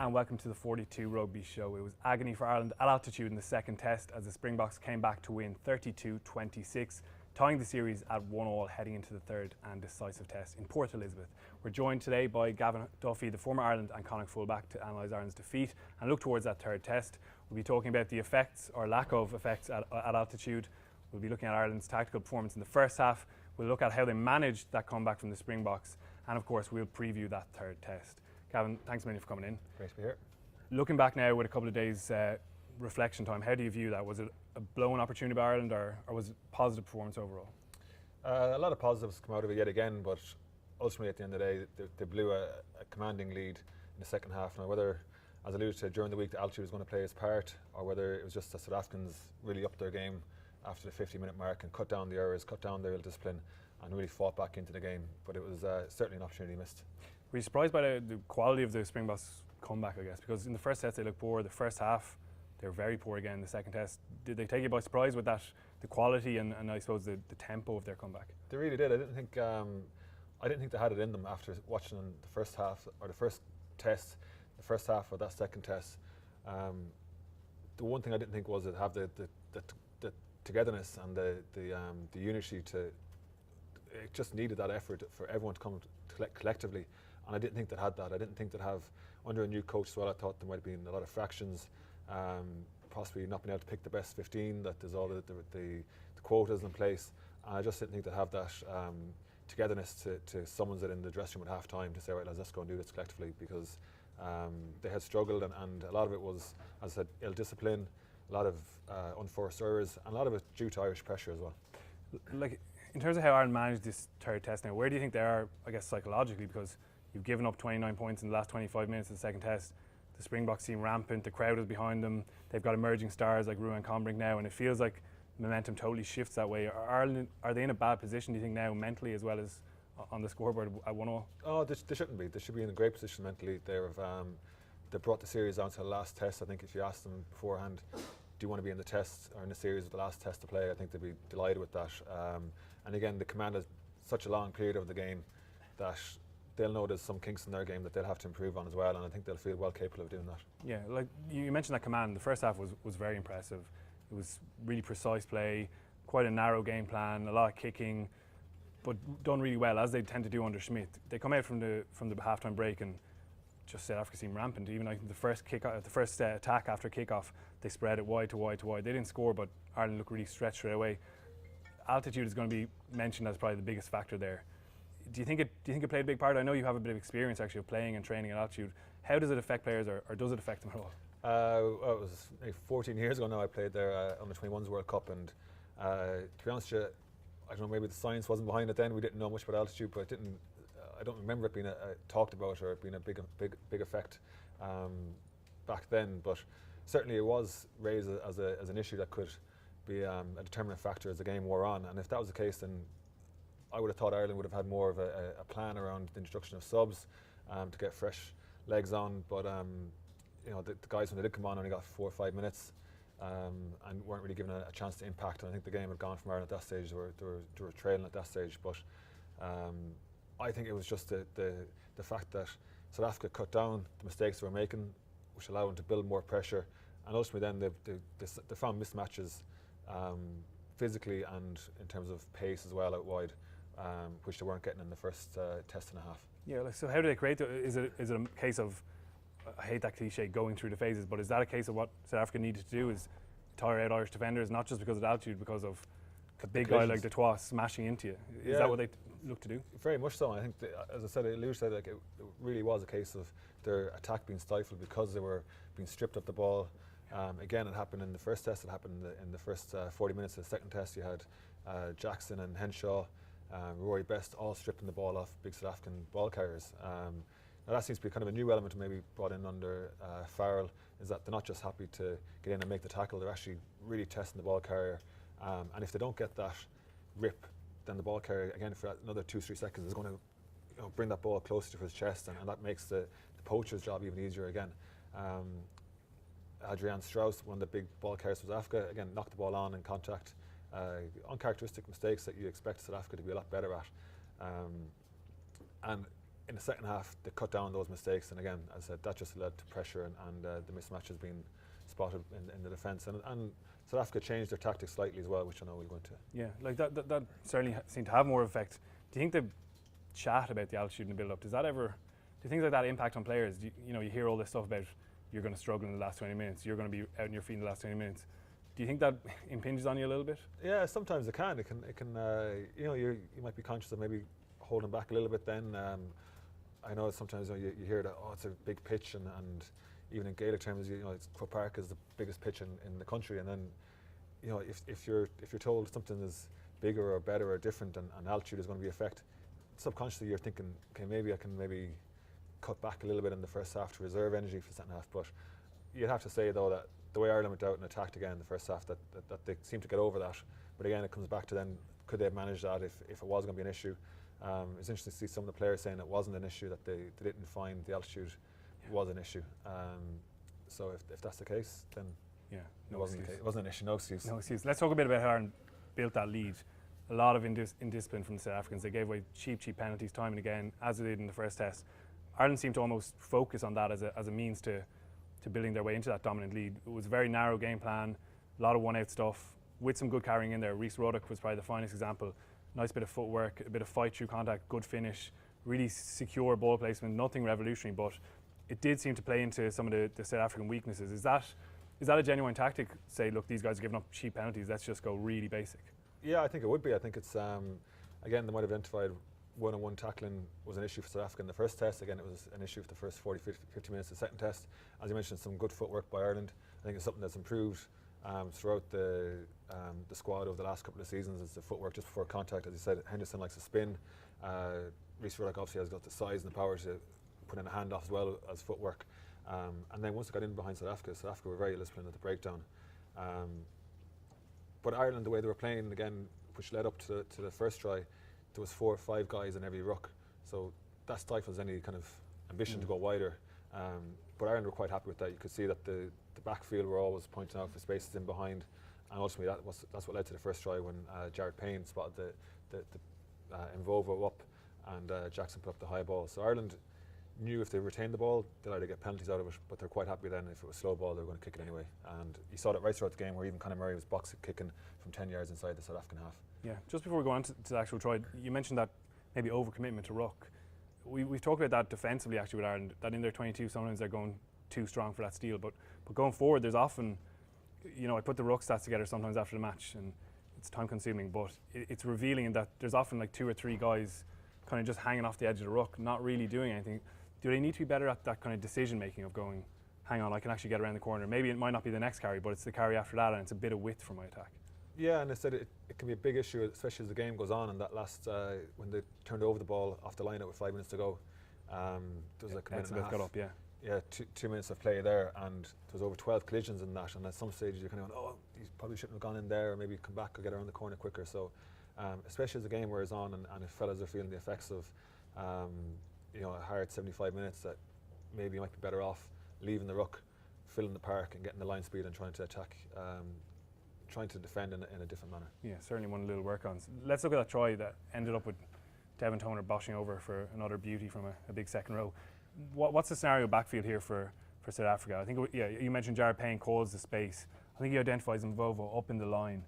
and welcome to the 42 Rugby show. It was agony for Ireland at altitude in the second test as the Springboks came back to win 32-26, tying the series at 1-1 heading into the third and decisive test in Port Elizabeth. We're joined today by Gavin Duffy, the former Ireland and Connacht fullback, to analyse Ireland's defeat and look towards that third test. We'll be talking about the effects or lack of effects at altitude. We'll be looking at Ireland's tactical performance in the first half. We'll look at how they managed that comeback from the Springboks, and of course we'll preview that third test. Gavin, thanks a million for coming in. Great to be here. Looking back now with a couple of days reflection time, how do you view that? Was it a blown opportunity by Ireland, or was it positive performance overall? A lot of positives come out of it yet again, but ultimately at the end of the day they blew a commanding lead in the second half. Now whether, as alluded to during the week, the altitude was going to play its part, or whether it was just that South Africans really upped their game after the 50-minute mark and cut down the errors, cut down their discipline and really fought back into the game. But it was certainly an opportunity missed. Were you surprised by the quality of the Springboks comeback, I guess? Because in the first test they looked poor, the first half they were very poor again, the second test. Did they take you by surprise with that, the quality and I suppose the tempo of their comeback? They really did. I didn't think they had it in them after watching the first half, or the first test, the first half of that second test. The one thing I didn't think was it have the togetherness and the unity to. It just needed that effort for everyone to come collectively, and I didn't think they had that. I didn't think they'd have, under a new coach as well, I thought there might have been a lot of fractions, possibly not being able to pick the best 15, that there's all the quotas in place, and I just didn't think they'd have that togetherness to summons it in the dressing room at half time to say, right, let's go and do this collectively, because they had struggled, and a lot of it was, as I said, ill discipline, a lot of unforced errors, and a lot of it due to Irish pressure as well. Like, in terms of how Ireland managed this third test now, where do you think they are, I guess, psychologically? Because you've given up 29 points in the last 25 minutes of the second test. The Springboks seem rampant, the crowd is behind them, they've got emerging stars like Ruck and Combrink now, and it feels like momentum totally shifts that way. Are they in a bad position, do you think, now, mentally as well as on the scoreboard at 1-0? Oh, they shouldn't be. They should be in a great position mentally. They brought the series down to the last test. I think if you asked them beforehand, do you want to be in the test or in the series with the last test to play, I think they'd be delighted with that. And again, the command has such a long period of the game that they'll know there's some kinks in their game that they'll have to improve on as well, and I think they'll feel well capable of doing that. Yeah, like you mentioned that command, the first half was very impressive. It was really precise play, quite a narrow game plan, a lot of kicking, but done really well, as they tend to do under Schmidt. They come out from the halftime break and just South Africa seemed rampant. Even like the first attack after kickoff, they spread it wide to wide to wide. They didn't score, but Ireland looked really stretched straight away. Altitude is going to be mentioned as probably the biggest factor there. Do you think it played a big part? I know you have a bit of experience actually of playing and training at altitude. How does it affect players, or does it affect them at all? Well, it was 14 years ago now I played there on the 21s World Cup, and to be honest with you, I don't know, maybe the science wasn't behind it then. We didn't know much about altitude, but I don't remember it being talked about or it being a big effect back then. But certainly it was raised as an issue that could be a determinant factor as the game wore on. And if that was the case, then I would have thought Ireland would have had more of a plan around the introduction of subs to get fresh legs on. But you know, the guys, when they did come on, only got 4 or 5 minutes and weren't really given a chance to impact. And I think the game had gone from Ireland at that stage. They were trailing at that stage. But I think it was just the fact that South Africa cut down the mistakes they were making, which allowed them to build more pressure. And ultimately then they found mismatches physically and in terms of pace as well out wide, which they weren't getting in the first test and a half. Yeah, like, so how do they create is it a case of, I hate that cliche, going through the phases, but is that a case of what South Africa needed to do, is tire out Irish defenders, not just because of altitude, because of a big guy like Detroit smashing into you? Is that what they look to do? Very much so. I think, as I said, Lou said, like, it really was a case of their attack being stifled because they were being stripped of the ball. Again, it happened in the first test, it happened in the first 40 minutes of the second test. You had Jackson and Henshaw, Rory Best all stripping the ball off big South African ball carriers. Now that seems to be kind of a new element maybe brought in under Farrell, is that they're not just happy to get in and make the tackle, they're actually really testing the ball carrier. And if they don't get that rip, then the ball carrier, again, for another 2-3 seconds is going to bring that ball closer to his chest, and that makes the poacher's job even easier again. Adrian Strauss, one of the big ball carriers for South Africa, again knocked the ball on in contact. Uncharacteristic mistakes that you expect South Africa to be a lot better at. And in the second half, they cut down those mistakes, and again, as I said, that just led to pressure and the mismatches being spotted in the defence. And South Africa changed their tactics slightly as well, which I know we'll go into. Yeah, like that certainly seemed to have more effect. Do you think the chat about the altitude and the build-up, do things like that impact on players? You hear all this stuff about you're going to struggle in the last 20 minutes, you're going to be out on your feet in the last 20 minutes. Do you think that impinges on you a little bit? Yeah, sometimes it can. It can. You might be conscious of maybe holding back a little bit. Then I know sometimes you hear that it's a big pitch, and even in Gaelic terms, Croke Park is the biggest pitch in the country, and then if you're told something is bigger or better or different, and altitude is going to be affect, subconsciously you're thinking, okay, maybe I can cut back a little bit in the first half to reserve energy for the second half. But you'd have to say though that the way Ireland went out and attacked again in the first half, that they seemed to get over that. But again, it comes back to then, could they have managed that if it was going to be an issue? It's interesting to see some of the players saying it wasn't an issue, that they didn't find the altitude was an issue. So if that's the case, then it wasn't an issue. No excuse. No excuse. Let's talk a bit about how Ireland built that lead. A lot of indiscipline from the South Africans. They gave away cheap penalties time and again, as they did in the first test. Ireland seemed to almost focus on that as a means to building their way into that dominant lead. It was a very narrow game plan, a lot of one-out stuff, with some good carrying in there. Ruck was probably the finest example. Nice bit of footwork, a bit of fight through contact, good finish, really secure ball placement, nothing revolutionary, but it did seem to play into some of the South African weaknesses. Is that a genuine tactic? Say, look, these guys are giving up cheap penalties, let's just go really basic. Yeah, I think it would be. I think it's, again, they might have identified one-on-one tackling was an issue for South Africa in the first test. Again, it was an issue for the first 50 minutes of the second test. As you mentioned, some good footwork by Ireland. I think it's something that's improved throughout the squad over the last couple of seasons. Is the footwork just before contact. As you said, Henderson likes to spin. Ruck obviously has got the size and the power to put in a handoff as well as footwork. And then once it got in behind South Africa were very disciplined at the breakdown. But Ireland, the way they were playing, again, which led up to the first try, there was 4 or 5 guys in every ruck. So that stifles any kind of ambition to go wider. But Ireland were quite happy with that. You could see that the backfield were always pointing out for spaces in behind. And ultimately that's what led to the first try when Jared Payne spotted the Mvovo up and Jackson put up the high ball. So Ireland knew if they retained the ball, they'd either get penalties out of it, but they're quite happy then if it was slow ball, they were going to kick it anyway. And you saw that right throughout the game where even Conor Murray was box kicking from 10 yards inside the South African half. Yeah, just before we go on to the actual try, you mentioned that maybe overcommitment to Ruck. We've talked about that defensively actually with Ireland, that in their 22 sometimes they're going too strong for that steal, but going forward there's often, I put the Ruck stats together sometimes after the match and it's time consuming, but it's revealing in that there's often like 2 or 3 guys kind of just hanging off the edge of the ruck, not really doing anything. Do they need to be better at that kind of decision making of going, hang on, I can actually get around the corner? Maybe it might not be the next carry, but it's the carry after that and it's a bit of width for my attack. Yeah, and I said it can be a big issue, especially as the game goes on, and that last, when they turned over the ball off the line out with 5 minutes to go, there was like a minute and a half. Got up, yeah. Yeah, 2 minutes of play there, and there was over 12 collisions in that, and at some stages you're kind of going, he probably shouldn't have gone in there, or maybe come back or get around the corner quicker. So especially as the game wears on and if fellas are feeling the effects of a hard 75 minutes, that maybe you might be better off leaving the ruck, filling the park and getting the line speed and trying to attack, trying to defend in a different manner. Yeah, certainly one little work on. Let's look at that try that ended up with Devon Toner boshing over for another beauty from a big second row. What's the scenario backfield here for South Africa? I think you mentioned Jared Payne caused the space. I think he identifies Mvovo up in the line,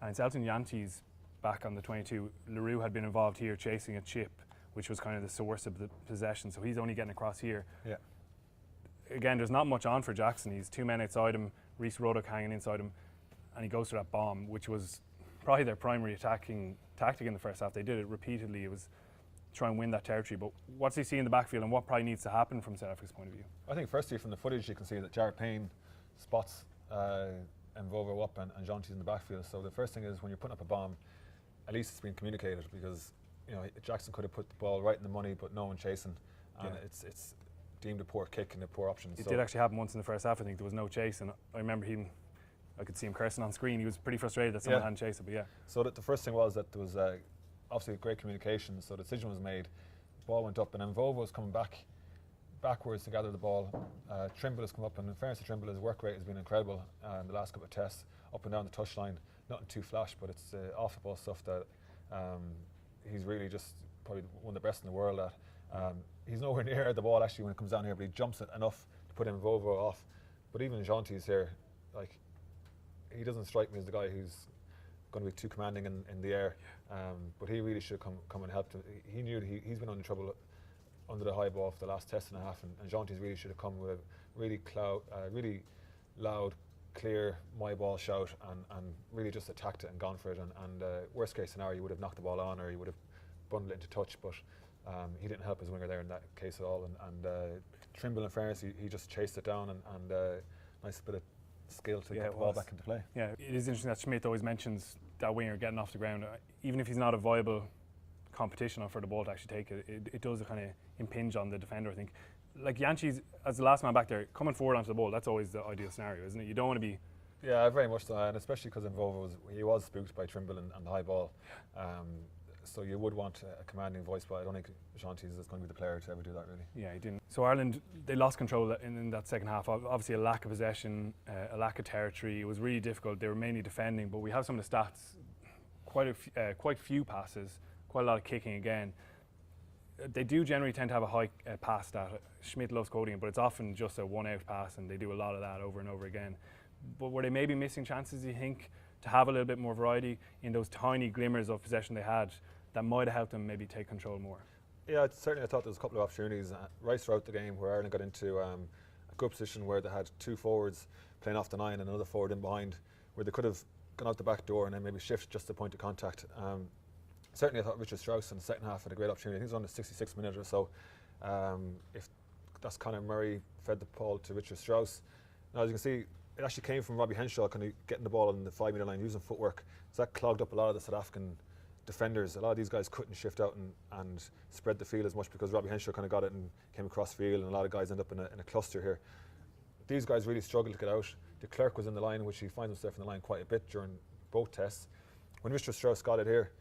and it's Elton Yanti's back on the 22. Leroux had been involved here chasing a chip, which was kind of the source of the possession, so he's only getting across here. Yeah. Again, there's not much on for Jackson. He's 2 men outside him, Ruck hanging inside him, and he goes for that bomb, which was probably their primary attacking tactic in the first half. They did it repeatedly. It was try and win that territory. But what's he see in the backfield and what probably needs to happen from South Africa's point of view? I think firstly from the footage you can see that Jared Payne spots Mvovo up and Jonty's in the backfield. So the first thing is when you're putting up a bomb, at least it's been communicated, because Jackson could have put the ball right in the money but no one chasing, and it's deemed a poor kick and a poor option. It did actually happen once in the first half. I think there was no chase, and I remember I could see him cursing on screen. He was pretty frustrated that someone hadn't chased it, but yeah. So the first thing was that there was obviously great communication, so the decision was made, the ball went up, and Mvovo was coming backwards to gather the ball. Trimble has come up, and in fairness to Trimble, his work rate has been incredible in the last couple of tests, up and down the touchline. Nothing too flash, but it's off the ball stuff that he's really just probably one of the best in the world at. He's nowhere near the ball actually when it comes down here, but he jumps it enough to put him over off. But even Jeanty's here, like, he doesn't strike me as the guy who's going to be too commanding in the air. But he really should come and help. He knew that he's been under trouble under the high ball for the last test and a half, and Jeanty's really should have come with a really loud, clear my ball shout and really just attacked it and gone for it. And worst case scenario, he would have knocked the ball on, or he would have bundled it into touch. But he didn't help his winger there in that case at all. And Trimble, in fairness, he just chased it down, and nice bit of skill to get the ball back into play. Yeah, it is interesting that Schmidt always mentions that winger getting off the ground. Even if he's not a viable competition for the ball to actually take it, it does kind of impinge on the defender, I think. Like Janči's, as the last man back there, coming forward onto the ball, that's always the ideal scenario, isn't it? You don't want to be... Yeah, very much so, and especially because Mvovo was spooked by Trimble and the high ball. So you would want a commanding voice, but I don't think Jeanty's is going to be the player to ever do that, really. Yeah, he didn't. So Ireland, they lost control in that second half. Obviously a lack of possession, a lack of territory. It was really difficult. They were mainly defending, but we have some of the stats. Quite few passes, quite a lot of kicking again. They do generally tend to have a high pass stat. Schmidt loves quoting it, but it's often just a one-out pass, and they do a lot of that over and over again. But were they maybe missing chances, you think, to have a little bit more variety in those tiny glimmers of possession they had that might have helped them maybe take control more? Yeah, certainly I thought there was a couple of opportunities right throughout the game where Ireland got into a good position where they had two forwards playing off the 9 and another forward in behind, where they could have gone out the back door and then maybe shift just the point of contact. Certainly I thought Richard Strauss in the second half had a great opportunity. I think it was on the 66th minute or so. If that's Conor Murray fed the ball to Richard Strauss. Now, as you can see, it actually came from Robbie Henshaw kind of getting the ball on the 5 metre line using footwork. So that clogged up a lot of the South African defenders. A lot of these guys couldn't shift out and spread the field as much because Robbie Henshaw kind of got it and came across field, and a lot of guys end up in a cluster here. These guys really struggled to get out. De Klerk was in the line, which he finds himself in the line quite a bit during both tests. When Richard Strauss got it here,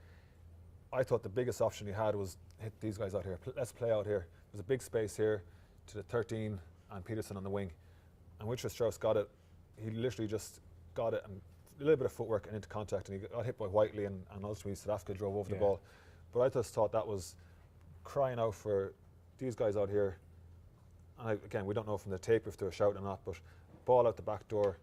I thought the biggest option he had was hit these guys out here. Let's play out here. There's a big space here to the 13 and Peterson on the wing. And Richard Strauss got it. He literally just got it and a little bit of footwork and into contact, and he got hit by Whiteley, and ultimately South Africa drove over the ball. But I just thought that was crying out for these guys out here. And again, we don't know from the tape if they were shouting or not, but ball out the back door,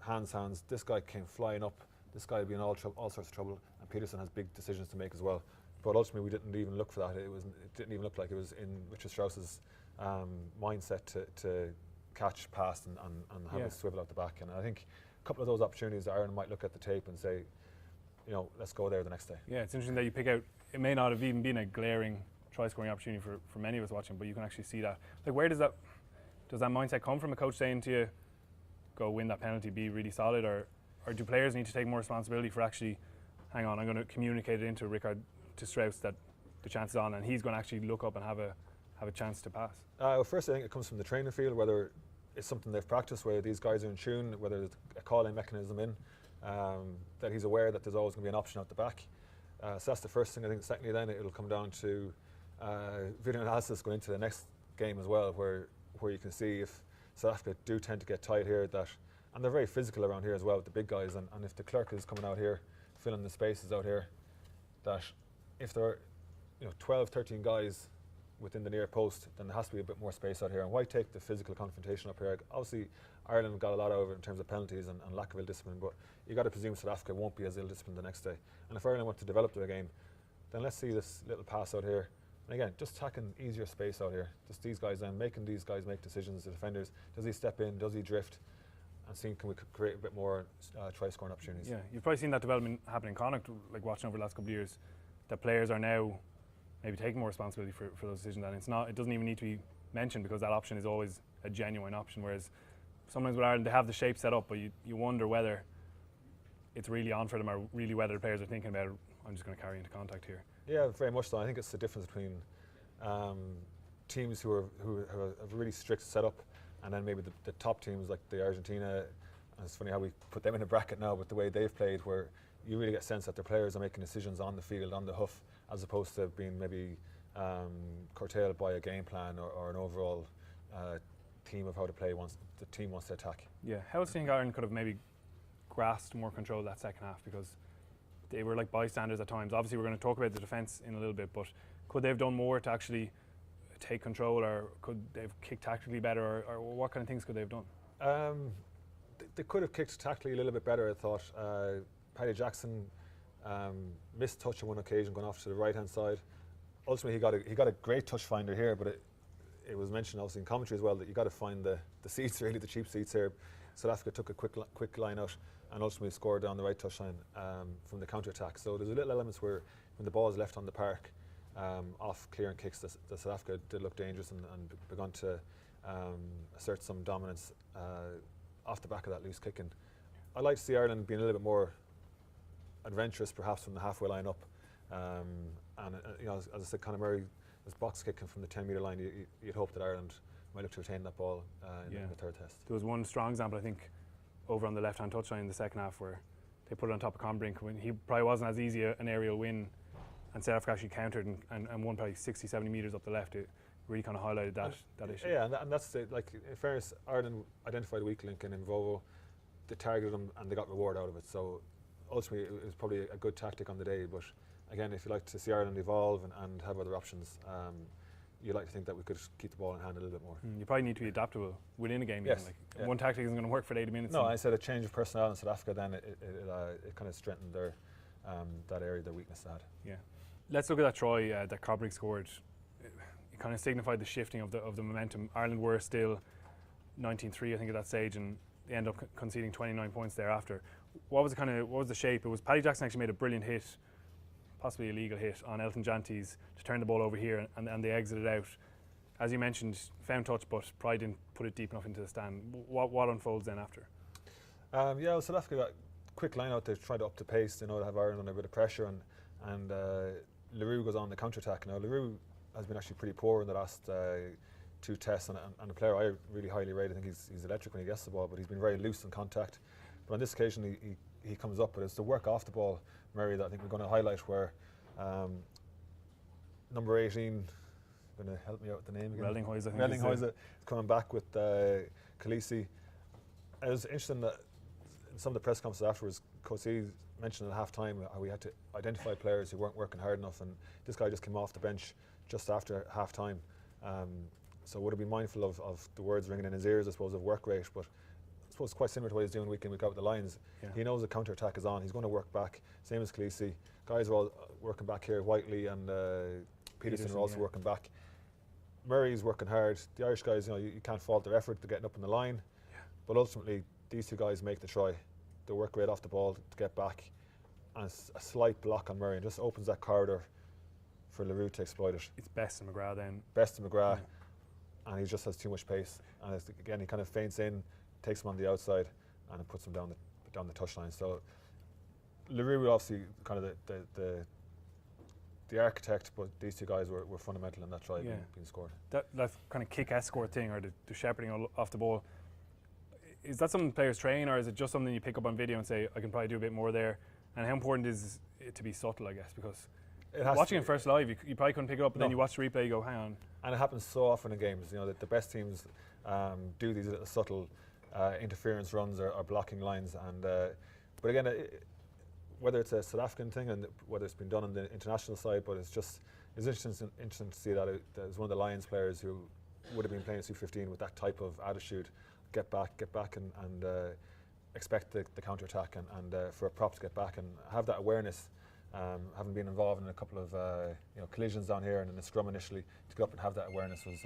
hands. This guy came flying up. This guy would be in all sorts of trouble, and Peterson has big decisions to make as well. But ultimately, we didn't even look for that. It didn't even look like it was in Richard Strauss's mindset to catch, pass, and have a swivel out the back. And I think a couple of those opportunities, Ireland might look at the tape and say, you know, let's go there the next day. Yeah, it's interesting that you pick out. It may not have even been a glaring try-scoring opportunity for many of us watching, but you can actually see that. Like, where does that mindset come from? A coach saying to you, "Go win that penalty, be really solid," or do players need to take more responsibility for actually, hang on, I'm going to communicate it into Rickard, to Strauss, that the chance is on, and he's going to actually look up and have a chance to pass? Well, first I think it comes from the training field, whether it's something they've practiced, whether these guys are in tune, whether there's a calling mechanism in, that he's aware that there's always going to be an option out the back. So that's the first thing. I think secondly then it'll come down to video analysis going into the next game as well, where you can see if South Africa do tend to get tight here, and they're very physical around here as well with the big guys, and if de Klerk is coming out here filling the spaces out here, that if there are 12, 13 guys within the near post, then there has to be a bit more space out here. And why take the physical confrontation up here? Obviously Ireland got a lot over it in terms of penalties and lack of ill-discipline, but you got to presume South Africa won't be as ill-disciplined the next day. And if Ireland want to develop their game, then let's see this little pass out here. And again, just attacking easier space out here. Just these guys then, making these guys make decisions, the defenders. Does he step in? Does he drift? And seeing can we create a bit more try-scoring opportunities. Yeah, you've probably seen that development happen in Connacht, like watching over the last couple of years, that players are now maybe taking more responsibility for those decisions, and it doesn't even need to be mentioned because that option is always a genuine option, whereas sometimes with Ireland they have the shape set up, but you wonder whether it's really on for them, or really whether the players are thinking about, I'm just going to carry into contact here. Yeah, very much so. I think it's the difference between teams who have a really strict setup, and then maybe the top teams like the Argentina. And it's funny how we put them in a bracket now with the way they've played, where you really get a sense that their players are making decisions on the field, on the hoof, as opposed to being maybe curtailed by a game plan or an overall theme of how to play once the team wants to attack. Yeah, how else do you think Ireland could have maybe grasped more control of that second half? Because they were like bystanders at times. Obviously we're going to talk about the defence in a little bit, but could they have done more to actually take control, or could they have kicked tactically better, or what kind of things could they have done? They could have kicked tactically a little bit better, I thought. Paddy Jackson missed touch on one occasion, going off to the right-hand side. Ultimately, he got a great touch finder here, but it was mentioned obviously in commentary as well that you got to find the seats, really, the cheap seats here. South Africa took a quick line out and ultimately scored down the right touchline from the counter-attack. So there's a little elements where when the ball is left on the park, off clearing kicks, the South Africa did look dangerous and begun to assert some dominance off the back of that loose kicking. I'd like to see Ireland being a little bit more adventurous, perhaps from the halfway line up. And as I said, Conor Murray was box kicking from the 10-metre line. You'd hope that Ireland might look to retain that ball in the third test. There was one strong example, I think, over on the left-hand touchline in the second half, where they put it on top of Conbrink when he probably wasn't as easy an aerial win, and South Africa actually countered and won probably 60-70 metres up the left. It really kind of highlighted that issue. Yeah, and that's like, in fairness, Ireland identified a weak link in Vovo, they targeted him and they got reward out of it. So ultimately it was probably a good tactic on the day, but again, if you like to see Ireland evolve and have other options, you'd like to think that we could keep the ball in hand a little bit more. You probably need to be adaptable within a game. Yes. One tactic isn't going to work for 80 minutes. No, I said a change of personnel in South Africa, then it kind of strengthened their that area, their weakness they had. Yeah. Let's look at that try that Conbrink scored. It kind of signified the shifting of the momentum. Ireland were still 19-3, I think, at that stage, and they end up conceding 29 points thereafter. What was the shape? It was Paddy Jackson actually made a brilliant hit, possibly a legal hit, on Elton Jantes to turn the ball over here, and they exited out. As you mentioned, found touch, but probably didn't put it deep enough into the stand. What unfolds then after? Well, South Africa got a quick line out. They tried to up the pace, to have Ireland under a bit of pressure, and Leroux goes on the counter-attack. Now, Leroux has been actually pretty poor in the last two tests, and a player I really highly rate. I think he's electric when he gets the ball, but he's been very loose in contact. But on this occasion, he comes up, but it's the work off the ball, Murray, that I think we're going to highlight, where number 18, going to help me out with the name again. Reldinghuizen is coming back with Khaleesi. It was interesting that in some of the press conferences afterwards, Coetzee mentioned at half-time how we had to identify players who weren't working hard enough, and this guy just came off the bench just after half-time. So would have been mindful of the words ringing in his ears, I suppose, of work rate, but I suppose it's quite similar to what he's doing week in, week out with the Lions. Yeah. He knows the counter-attack is on. He's going to work back, same as Khaleesi. Guys are all working back here. Whiteley and Peterson are also working back. Murray's working hard. The Irish guys, you can't fault their effort to getting up in the line, but ultimately these two guys make the try. They work right off the ball to get back, and a slight block on Murray, and just opens that corridor for Leroux to exploit it. It's Best and McGrath then. Best and McGrath, and he just has too much pace. And again, he kind of feints in, takes him on the outside, and it puts him down the touchline. So Leroux obviously kind of the architect, but these two guys were fundamental in that try being scored. That kind of kick escort thing, or the shepherding off the ball, is that something players train, or is it just something you pick up on video and say, I can probably do a bit more there? And how important is it to be subtle, I guess? Because watching it first live, you probably couldn't pick it up, but then you watch the replay, you go, hang on. And it happens so often in games, that the best teams do these little subtle interference runs or blocking lines. And but again, whether it's a South African thing and whether it's been done on the international side, but it's interesting to see that as one of the Lions players who would have been playing C15 with that type of attitude, get back and expect the counter-attack and for a prop to get back and have that awareness. Having been involved in a couple of collisions down here and in the scrum initially, to get up and have that awareness was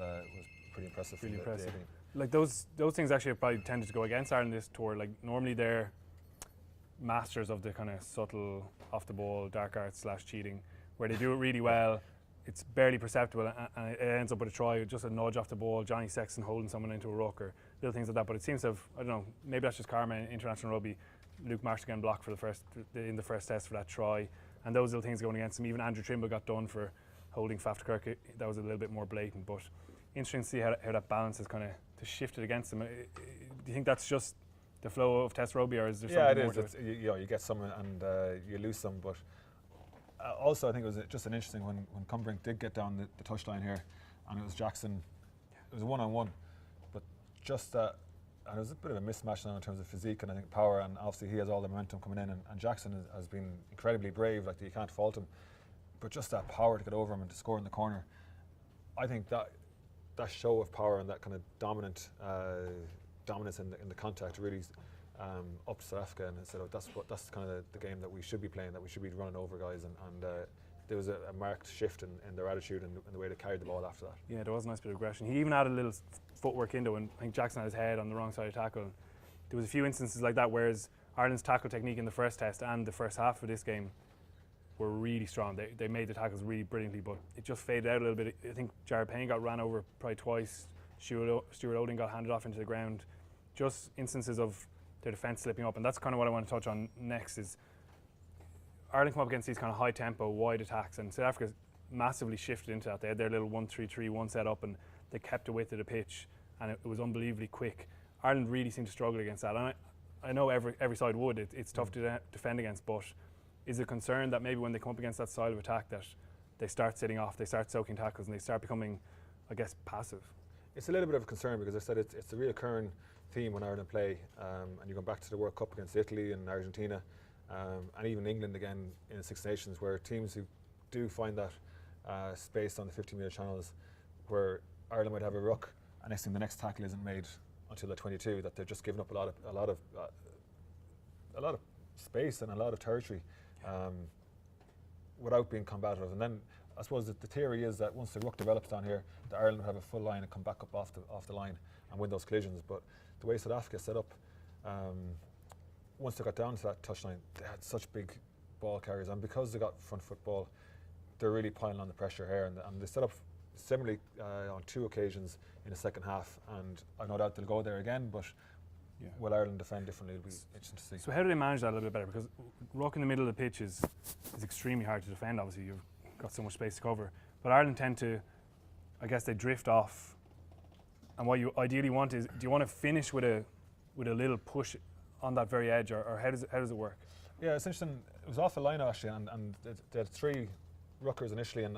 pretty impressive. Really impressive. Like those things actually have probably tended to go against Ireland this tour. Like normally they're masters of the kind of subtle off the ball dark arts / cheating, where they do it really well. It's barely perceptible, and it ends up with a try, just a nudge off the ball, Johnny Sexton holding someone into a ruck, or little things like that. But it seems to have, I don't know, maybe that's just karma in international rugby. Luke Marsh again blocked in the first test for that try, and those little things going against him. Even Andrew Trimble got done for holding Faf de Klerk. That was a little bit more blatant, but interesting to see how that balance has kind of shifted against him. Do you think that's just the flow of Test rugby, or is there something more to it? You get some and you lose some, but also I think it was just an interesting when Conbrink did get down the touchline here, and it was Jackson. It was a one-on-one, but just and it was a bit of a mismatch now in terms of physique and I think power, and obviously he has all the momentum coming in, and Jackson has been incredibly brave. Like, you can't fault him, but just that power to get over him and to score in the corner. I think that show of power and that kind of dominance in the contact really up to South Africa, and said, that's kind of the game that we should be playing, that we should be running over guys, and there was a marked shift in their attitude and the way they carried the ball after that. Yeah, there was a nice bit of aggression. He even added a little footwork into it, and I think Jackson had his head on the wrong side of tackle. There was a few instances like that, whereas Ireland's tackle technique in the first test and the first half of this game were really strong. They made the tackles really brilliantly, but it just faded out a little bit. I think Jared Payne got ran over probably twice. Stuart Olding got handed off into the ground. Just instances of their defence slipping up, and that's kind of what I want to touch on next. Is Ireland come up against these kind of high tempo, wide attacks, and South Africa massively shifted into that. They had their little 1-3-3-1 set up, and they kept the width of the pitch, and it was unbelievably quick. Ireland really seemed to struggle against that, and I know every side would. It's tough to defend against, but is it a concern that maybe when they come up against that style of attack that they start sitting off, they start soaking tackles, and they start becoming, I guess, passive? It's a little bit of a concern, because I said it's a reoccurring theme when Ireland play, and you go back to the World Cup against Italy and Argentina, and even England again in the Six Nations, where teams who do find that space on the 50-metre channels, where Ireland might have a ruck, and next thing the next tackle isn't made until the 22, that they're just giving up a lot of space and a lot of territory without being combative. And then I suppose that the theory is that once the ruck develops down here, that Ireland will have a full line and come back up off the line and win those collisions. But the way South Africa set up, once they got down to that touchline, they had such big ball carriers, and because they got front foot ball, they're really piling on the pressure here, and they set up similarly on 2 occasions in the second half, and I no doubt they'll go there again, but will Ireland defend differently? It'll be interesting to see. So how do they manage that a little bit better? Because ruck in the middle of the pitch is extremely hard to defend. Obviously, you've got so much space to cover, but Ireland tend to, I guess, they drift off, and what you ideally want is, do you want to finish with a little push on that very edge, or how does it work? Yeah, it's interesting. It was off the line actually, and they had 3 ruckers initially, and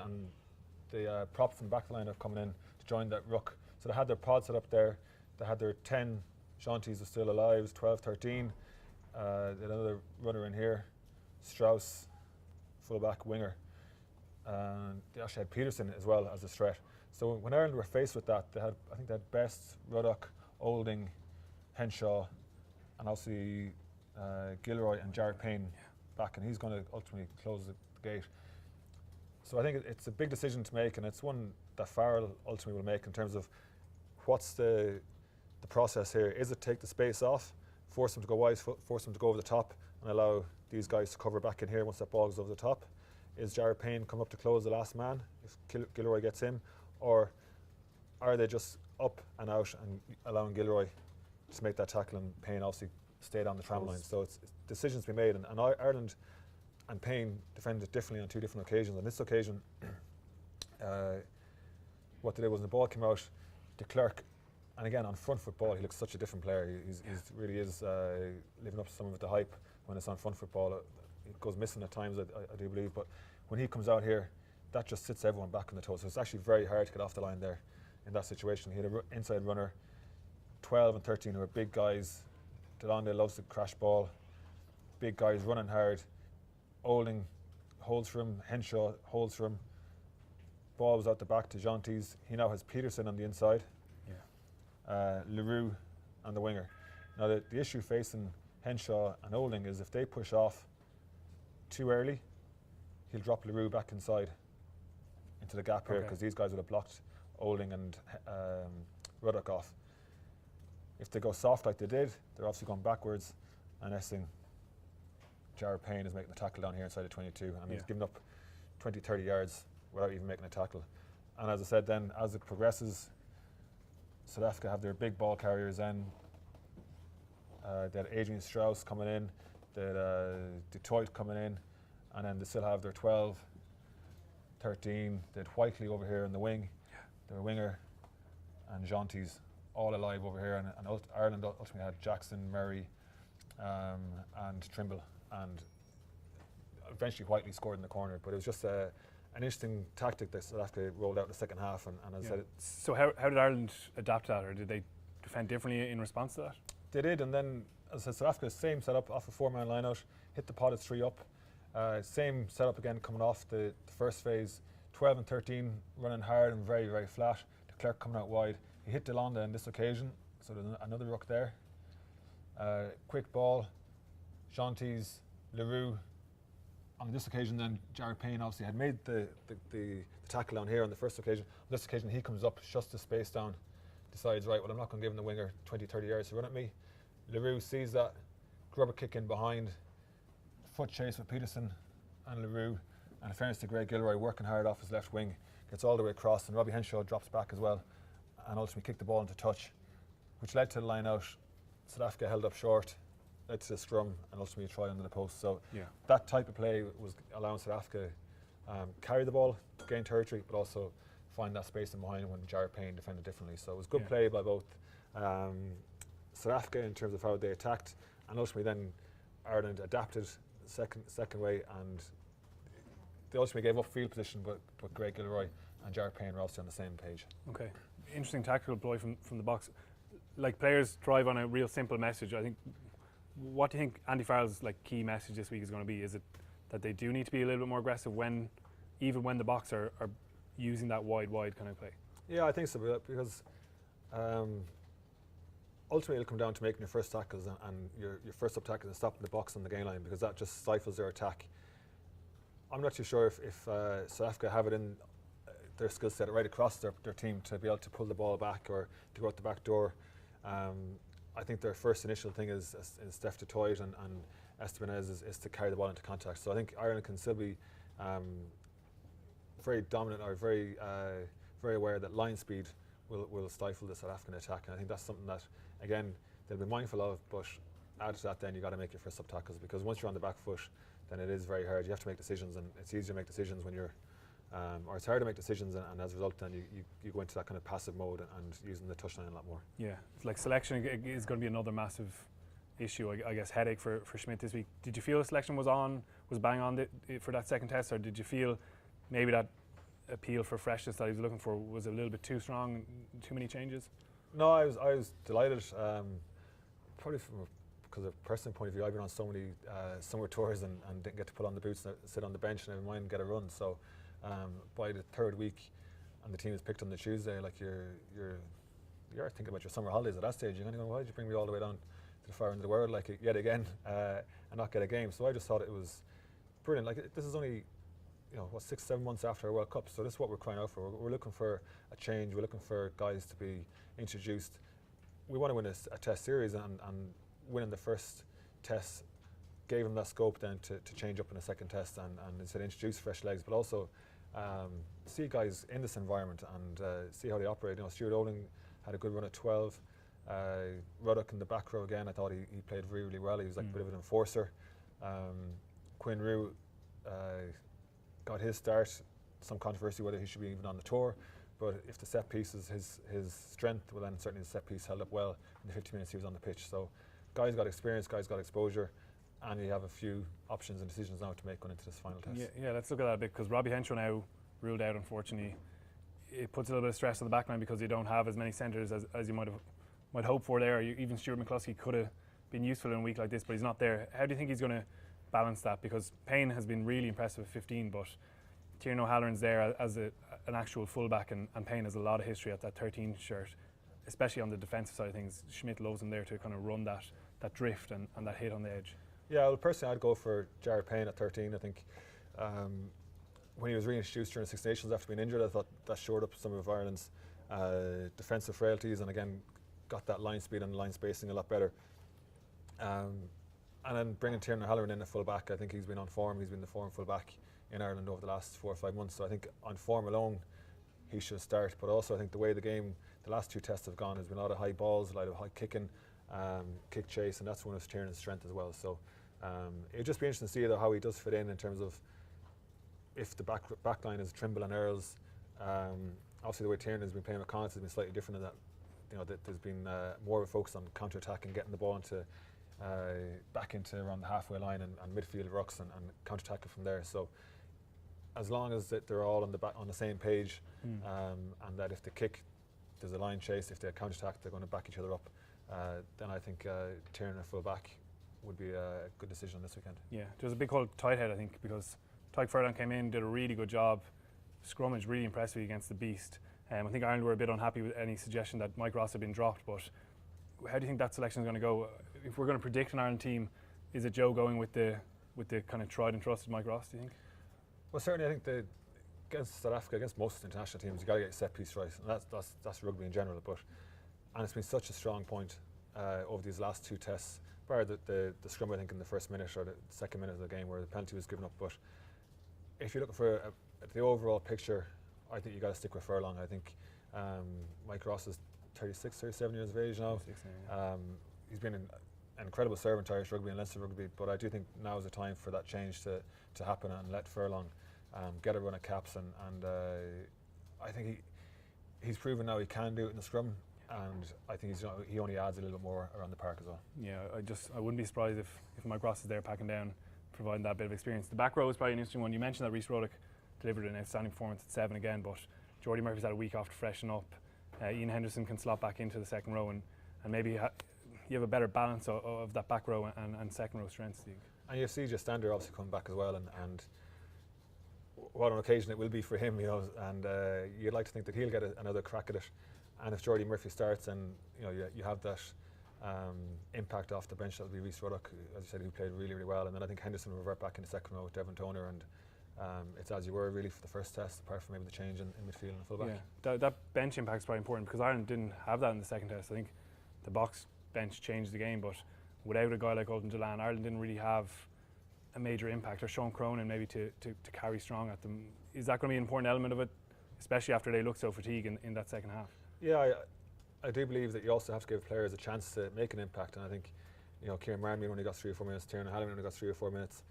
the prop from the backline are coming in to join that ruck. So they had their pod set up there. They had their 10 Shanties were still alive. It was 12, 13. They had another runner in here, Strauss, fullback winger. And they actually had Peterson as well as a threat. So when Ireland were faced with that, I think they had Best, Ruck, Olding, Henshaw, and obviously Gilroy and Jared Payne back, and he's going to ultimately close the gate. So I think it's a big decision to make, and it's one that Farrell ultimately will make in terms of what's the process here. Is it take the space off, force them to go wide, force them to go over the top, and allow these guys to cover back in here once that ball goes over the top? Is Jared Payne come up to close the last man if Gilroy gets him, or are they just up and out and allowing Gilroy to make that tackle, and Payne obviously stayed on the tram line? So it's decisions to be made, and Ireland and Payne defended differently on 2 different occasions. On this occasion, what they did was when the ball came out, de Klerk, and again on front foot ball, he looks such a different player. He really is living up to some of the hype when it's on front foot ball. It goes missing at times, I do believe, but when he comes out here, that just sits everyone back on the toes. So it's actually very hard to get off the line there in that situation. He had an inside runner, 12 and 13, who are big guys. Delonde loves the crash ball. Big guys running hard. Olding holds for him. Henshaw holds for him. Ball was out the back to Jonties. He now has Peterson on the inside. Leroux on the winger. Now the issue facing Henshaw and Olding is if they push off too early, he'll drop Leroux back inside into the gap here, because these guys would have blocked Olding and Ruddock off. If they go soft like they did, they're obviously going backwards, and next thing, Jared Payne is making the tackle down here inside the 22, and he's giving up 20, 30 yards without even making a tackle. And as I said then, as it progresses, South Africa have their big ball carriers then. They had Adrian Strauss coming in, they had Detroit coming in, and then they still have their 12, 13, they had Whiteley over here in the wing, their winger, and Jonties all alive over here, and Ireland ultimately had Jackson, Murray, and Trimble, and eventually Whiteley scored in the corner, but it was just an interesting tactic that South Africa rolled out in the second half, and as I said, so how did Ireland adapt to that, or did they defend differently in response to that? They did, and then as I said, South Africa, same setup off a 4-man line out, hit the pot at 3 up, same setup again coming off the first phase, 12 and 13 running hard and very, very flat. De Klerk coming out wide. He hit Delonda on this occasion, so there's another ruck there. Quick ball, Shanties, Leroux. On this occasion then, Jared Payne obviously had made the tackle down here on the first occasion. On this occasion he comes up, shuts the space down, decides, right, well, I'm not going to give him the winger 20, 30 yards to run at me. Leroux sees that, grubber kick in behind, foot chase with Peterson and Leroux, and in fairness to Greg Gilroy, working hard off his left wing, gets all the way across, and Robbie Henshaw drops back as well, and ultimately kicked the ball into touch, which led to the line out. South Africa held up short, led to the scrum, and ultimately a try under the post. So that type of play was allowing South Africa carry the ball, gain territory, but also find that space in behind when Jared Payne defended differently. So it was good play by both South Africa in terms of how they attacked, and ultimately then Ireland adapted second way, and they ultimately gave up field position, but Greg Gilroy and Jared Payne were also on the same page. Okay, interesting tactical ploy from the box. Like, players thrive on a real simple message. I think. What do you think Andy Farrell's key message this week is going to be? Is it that they do need to be a little bit more aggressive even when the Boks are using that wide kind of play? Yeah, I think so, because ultimately it'll come down to making your first tackles and your first up tackles and stopping the Boks on the gain line, because that just stifles their attack. I'm not too sure if South Africa have it in their skill set right across their team to be able to pull the ball back or to go out the back door. I think their first initial thing is Steph du Toit and Estebanez is to carry the ball into contact. So I think Ireland can still be very dominant or very aware that line speed will stifle the South African attack. And I think that's something that, again, they'll be mindful of, but add to that then you've got to make your first sub tackles, because once you're on the back foot, then it is very hard. You have to make decisions, and it's easier to make decisions when you're or it's hard to make decisions, and as a result then you go into that kind of passive mode and using the touchline a lot more. Yeah, it's like selection is going to be another massive issue, I guess, headache for Schmidt this week. Did you feel the selection was bang on for that second test, or did you feel maybe that appeal for freshness that he was looking for was a little bit too strong, too many changes? No, I was delighted, probably because of a personal point of view. I've been on so many summer tours and didn't get to put on the boots and sit on the bench and never mind get a run. So by the third week, and the team is picked on the Tuesday, like you're thinking about your summer holidays at that stage. You're going to go, why did you bring me all the way down to the far end of the world, like yet again, and not get a game? So I just thought it was brilliant. Like, this is only 6-7 months after our World Cup, so this is what we're crying out for. We're looking for a change. We're looking for guys to be introduced. We want to win a test series, and winning the first test gave them that scope then to change up in a second test and instead introduce fresh legs, but also see guys in this environment and see how they operate. Stuart Oling had a good run at 12. Ruck in the back row again, I thought he played really, really well. He was like a bit of an enforcer. Quinn Roux got his start. Some controversy whether he should be even on the tour, but if the set piece is his strength, well then certainly the set piece held up well in the 50 minutes he was on the pitch. So guys got experience, guys got exposure, and you have a few options and decisions now to make going into this final test. Yeah, let's look at that a bit, because Robbie Henshaw now ruled out, unfortunately. It puts a little bit of stress on the backline because you don't have as many centres as you might hope for there. Even Stuart McCluskey could have been useful in a week like this, but he's not there. How do you think he's going to balance that? Because Payne has been really impressive at 15, but Tiernan O'Halloran's there as an actual fullback, and Payne has a lot of history at that 13 shirt, especially on the defensive side of things. Schmidt loves him there to kind of run that drift and that hit on the edge. Yeah, well, personally I'd go for Jared Payne at 13. I think when he was reintroduced during Six Nations after being injured, I thought that shored up some of Ireland's defensive frailties, and again got that line speed and line spacing a lot better. And then bringing Tiernan O'Halloran in at full back, I think he's been on form. He's been the form full back in Ireland over the last 4 or 5 months. So I think on form alone, he should start. But also I think the way the last 2 tests have gone, has been a lot of high balls, a lot of high kicking, kick chase, and that's one of Tiernan's strengths as well. So it'd just be interesting to see though how he does fit in terms of if the backline is Trimble and Earls. Obviously the way Tiernan has been playing with Connacht has been slightly different in that, that there's been more of a focus on counter-attack and getting the ball back into around the halfway line and midfield rucks and counter-attacking from there. So as long as they're all on the same page, and that if they kick, there's a line chase, if they counter-attack, they're going to back each other up, then I think Tiernan at full back would be a good decision this weekend. Yeah, there's a big call Tighthead, I think, because Tyke Furlong came in, did a really good job, scrummaged really impressively against the Beast. I think Ireland were a bit unhappy with any suggestion that Mike Ross had been dropped, but how do you think that selection is going to go? If we're going to predict an Ireland team, is it Joe going with the kind of tried and trusted Mike Ross, do you think? Well, certainly I think against South Africa, against most international teams, you've got to get your set piece right, and that's rugby in general. And it's been such a strong point over these last 2 tests, bar the scrum, I think, in the first minute or the second minute of the game where the penalty was given up. But if you're looking for the overall picture, I think you've got to stick with Furlong. I think Mike Ross is 36, 37 years of age now. He's been an incredible servant to Irish rugby and Leinster rugby, but I do think now is the time for that change to happen and let Furlong get a run at caps. And I think he's proven now he can do it in the scrum, and I think he only adds a little bit more around the park as well. Yeah, I wouldn't be surprised if Mike Ross is there packing down, providing that bit of experience. The back row is probably an interesting one. You mentioned that Rhys Ruddock delivered an outstanding performance at 7 again, but Jordy Murphy's had a week off to freshen up. Ian Henderson can slot back into the second row, and maybe you have a better balance of that back row and second row strengths. And you have CJ Stander obviously coming back as well, and what an occasion it will be for him, and you'd like to think that he'll get another crack at it. And if Jordy Murphy starts, and you have that impact off the bench, that'll be Rhys Ruddock, as you said, who played really, really well. And then I think Henderson will revert back in the second row with Devon Toner, and it's as you were really for the first test, apart from maybe the change in midfield and fullback. Yeah, that bench impact is probably important because Ireland didn't have that in the second test. I think the box bench changed the game, but without a guy like Ultan Dillane, Ireland didn't really have a major impact, or Sean Cronin maybe to carry strong at them. Is that going to be an important element of it, especially after they looked so fatigued in that second half? Yeah, I do believe that you also have to give players a chance to make an impact, and I think Kieran Marmion only got 3 or 4 minutes, Tiernan Hallinan only got 3 or 4 minutes,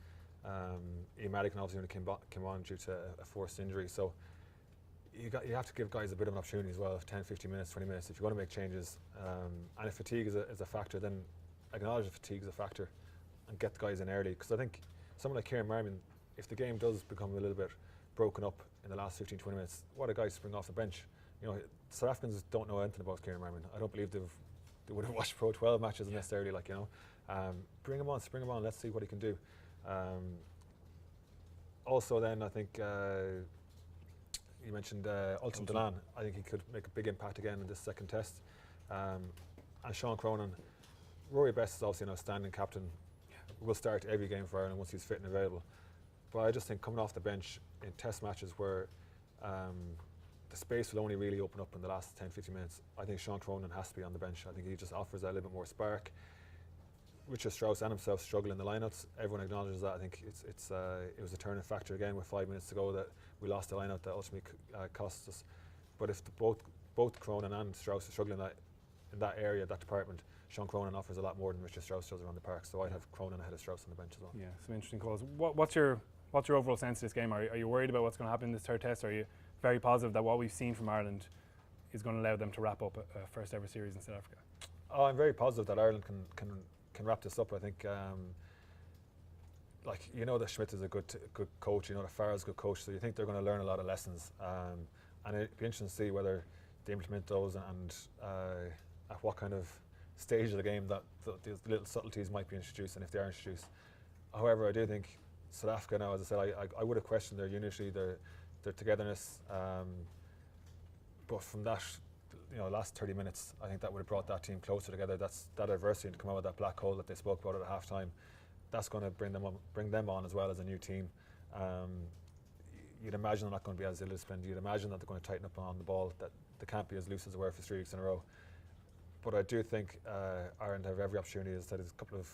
Ian Madigan obviously only came on due to a forced injury, so you have to give guys a bit of an opportunity as well, 10, 15 minutes, 20 minutes if you want to make changes, and if fatigue is a factor, then acknowledge that fatigue is a factor and get the guys in early, because I think someone like Kieran Marmion, if the game does become a little bit broken up in the last 15, 20 minutes, what a guy to spring off the bench. South Africans don't know anything about Kieran Marmion. I don't believe they would have watched Pro 12 matches necessarily. Bring him on, spring him on. Let's see what he can do. Also, then I think you mentioned Ultan Dillane. I think he could make a big impact again in this second test. And Sean Cronin, Rory Best is obviously an outstanding captain. Will start every game for Ireland once he's fit and available. But I just think coming off the bench in test matches where the space will only really open up in the last 10-15 minutes, I think Sean Cronin has to be on the bench. I think he just offers that a little bit more spark. Richard Strauss and himself struggle in the lineouts. Everyone acknowledges that. I think it was a turning factor again with 5 minutes to go that we lost the lineout that ultimately cost us. But if both Cronin and Strauss are struggling in that area, that department, Sean Cronin offers a lot more than Richard Strauss does around the park. So I'd have Cronin ahead of Strauss on the bench as well. Yeah, some interesting calls. What's your overall sense of this game? Are you worried about what's going to happen in this third test? Or are you very positive that what we've seen from Ireland is going to allow them to wrap up a first ever series in South Africa? Oh, I'm very positive that Ireland can wrap this up. I think that Schmidt is a good coach, that Farah's a good coach, so you think they're going to learn a lot of lessons, and it'd be interesting to see whether they implement those and at what kind of stage of the game that these little subtleties might be introduced, and if they are introduced. However, I do think South Africa now, as I said, I would have questioned their unity, their togetherness, but from that last 30 minutes, I think that would have brought that team closer together. That's that adversity to come out of that black hole that they spoke about at half time. That's going to bring them on as well as a new team. You'd imagine they're not going to be as ill-disciplined. You'd imagine that they're going to tighten up on the ball, that they can't be as loose as they were for 3 weeks in a row. But I do think Ireland have every opportunity. As I said, there's a couple of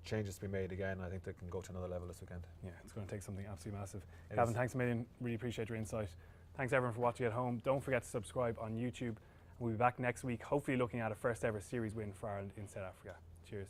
changes to be made again. I think they can go to another level this weekend. Yeah, it's going to take something absolutely massive. Gavin, thanks a million. Really appreciate your insight. Thanks everyone for watching at home. Don't forget to subscribe on YouTube. We'll be back next week, hopefully looking at a first ever series win for Ireland in South Africa. Cheers.